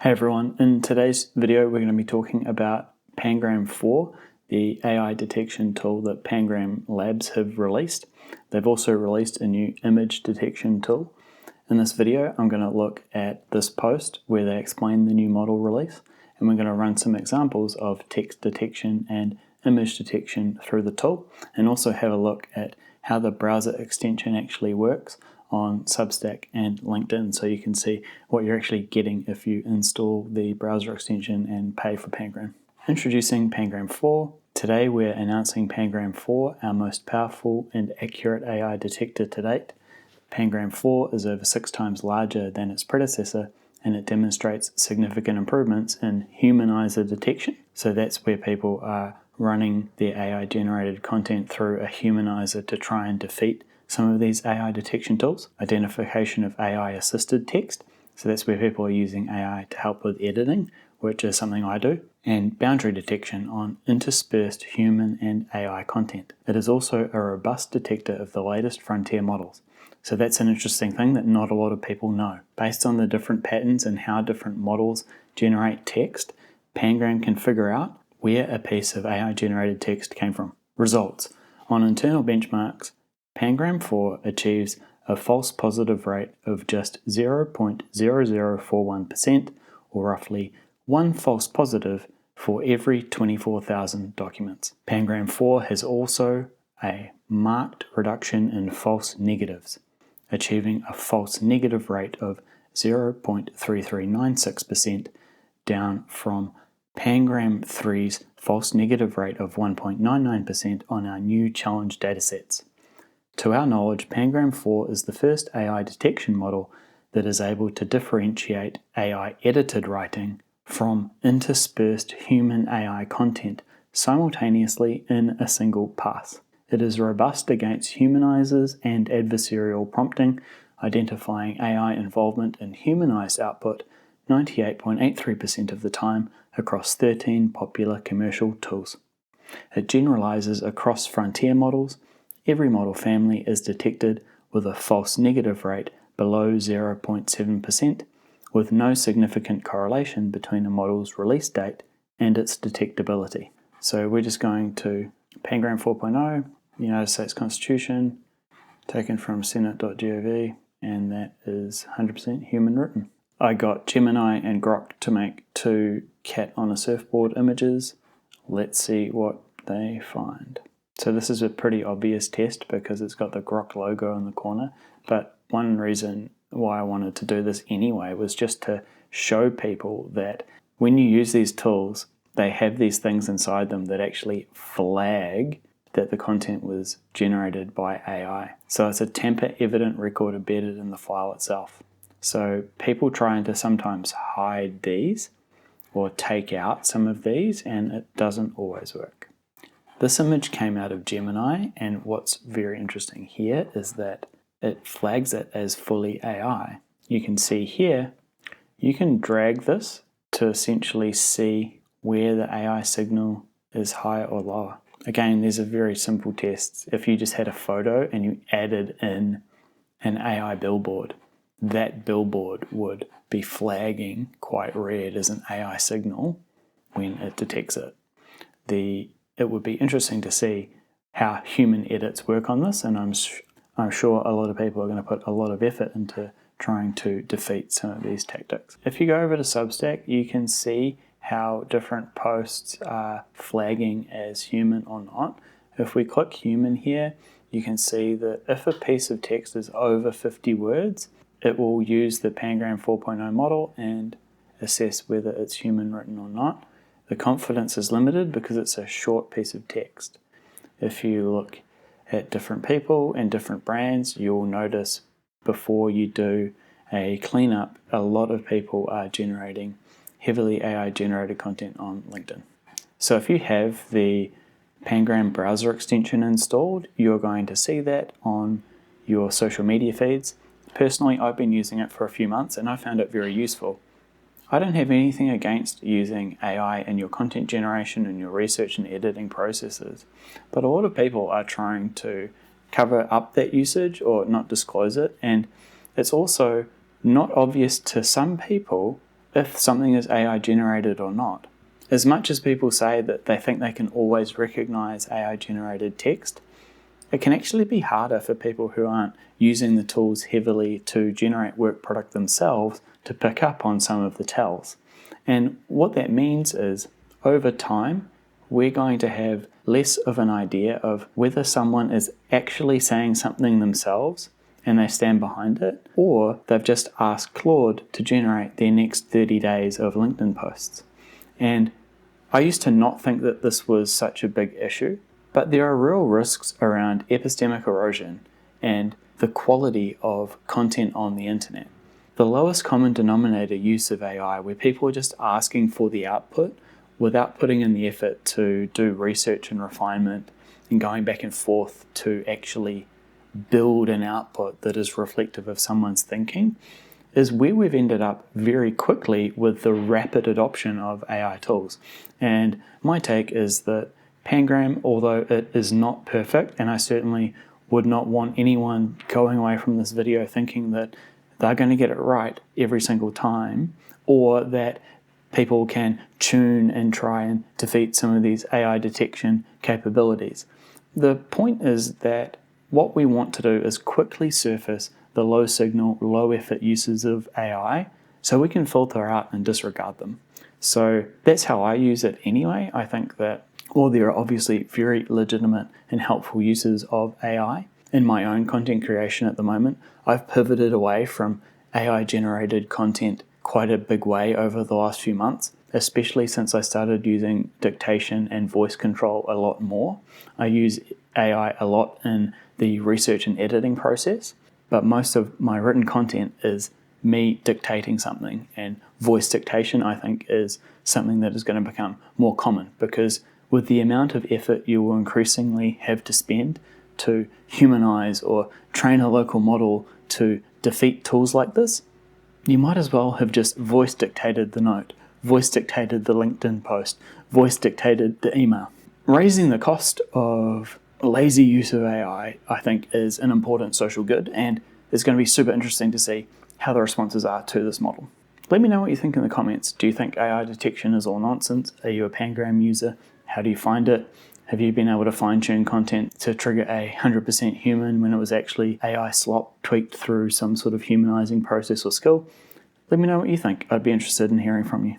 Hey everyone, in today's video we're going to be talking about Pangram 4, the AI detection tool that Pangram Labs have released. They've also released a new image detection tool. In this video I'm going to look at this post where they explain the new model release, and we're going to run some examples of text detection and image detection through the tool, and also have a look at how the browser extension actually works on Substack and LinkedIn, so you can see what you're actually getting if you install the browser extension and pay for Pangram. Introducing Pangram 4. Today we're announcing Pangram 4, our most powerful and accurate AI detector to date. Pangram 4 is over 6 times larger than its predecessor, and it demonstrates significant improvements in humanizer detection. So that's where people are running their AI generated content through a humanizer to try and defeat some of these AI detection tools. Identification of AI assisted text, so that's where people are using AI to help with editing, which is something I do. And boundary detection on interspersed human and AI content. It is also a robust detector of the latest frontier models. So that's an interesting thing that not a lot of people know. Based on the different patterns and how different models generate text, Pangram can figure out where a piece of AI generated text came from. Results. On internal benchmarks, Pangram 4 achieves a false positive rate of just 0.0041%, or roughly one false positive for every 24,000 documents. Pangram 4 has also a marked reduction in false negatives, achieving a false negative rate of 0.3396%, down from Pangram 3's false negative rate of 1.99% on our new challenge datasets. To our knowledge, Pangram 4 is the first AI detection model that is able to differentiate AI edited writing from interspersed human AI content simultaneously in a single pass. It is robust against humanizers and adversarial prompting, identifying AI involvement in humanized output 98.83% of the time across 13 popular commercial tools. It generalizes across frontier models. Every model family is detected with a false negative rate below 0.7%, with no significant correlation between a model's release date and its detectability. So we're just going to Pangram 4.0, United States Constitution, taken from senate.gov, and that is 100% human written. I got Gemini and Grok to make 2 cat on a surfboard images. Let's see what they find. So this is a pretty obvious test because it's got the Grok logo in the corner, but one reason why I wanted to do this anyway was just to show people that when you use these tools, they have these things inside them that actually flag that the content was generated by AI. So it's a tamper-evident record embedded in the file itself. So people trying to sometimes hide these or take out some of these, and it doesn't always work. This image came out of Gemini, and what's very interesting here is that it flags it as fully AI. You can see here, you can drag this to essentially see where the AI signal is higher or lower. Again, these are very simple tests. If you just had a photo and you added in an AI billboard, that billboard would be flagging quite red as an AI signal when it detects it. It would be interesting to see how human edits work on this, and I'm sure a lot of people are going to put a lot of effort into trying to defeat some of these tactics. If you go over to Substack, you can see how different posts are flagging as human or not. If we click human here, you can see that if a piece of text is over 50 words, it will use the Pangram 4.0 model and assess whether it's human written or not. The confidence is limited because it's a short piece of text. If you look at different people and different brands, you'll notice before you do a cleanup, a lot of people are generating heavily AI generated content on LinkedIn. So if you have the Pangram browser extension installed, you're going to see that on your social media feeds. Personally, I've been using it for a few months and I found it very useful. I don't have anything against using AI in your content generation and your research and editing processes, but a lot of people are trying to cover up that usage or not disclose it, and it's also not obvious to some people if something is AI generated or not. As much as people say that they think they can always recognize AI generated text, it can actually be harder for people who aren't using the tools heavily to generate work product themselves to pick up on some of the tells. And what that means is, over time, we're going to have less of an idea of whether someone is actually saying something themselves and they stand behind it, or they've just asked Claude to generate their next 30 days of LinkedIn posts. And I used to not think that this was such a big issue, but there are real risks around epistemic erosion and the quality of content on the internet. The lowest common denominator use of AI, where people are just asking for the output without putting in the effort to do research and refinement and going back and forth to actually build an output that is reflective of someone's thinking, is where we've ended up very quickly with the rapid adoption of AI tools. And my take is that Pangram, although it is not perfect, and I certainly would not want anyone going away from this video thinking that they're going to get it right every single time, or that people can tune and try and defeat some of these AI detection capabilities. The point is that what we want to do is quickly surface the low signal, low effort uses of AI so we can filter out and disregard them. So that's how I use it anyway. I think that while there are obviously very legitimate and helpful uses of AI in my own content creation at the moment, I've pivoted away from AI generated content quite a big way over the last few months, especially since I started using dictation and voice control a lot more. I use AI a lot in the research and editing process, but most of my written content is me dictating something, and voice dictation, I think, is something that is going to become more common, because with the amount of effort you will increasingly have to spend to humanize or train a local model to defeat tools like this, you might as well have just voice dictated the note, voice dictated the LinkedIn post, voice dictated the email. Raising the cost of lazy use of AI, I think, is an important social good, and it's going to be super interesting to see how the responses are to this model. Let me know what you think in the comments. Do you think AI detection is all nonsense? Are you a Pangram user? How do you find it? Have you been able to fine-tune content to trigger a 100% human when it was actually AI slop tweaked through some sort of humanizing process or skill? Let me know what you think. I'd be interested in hearing from you.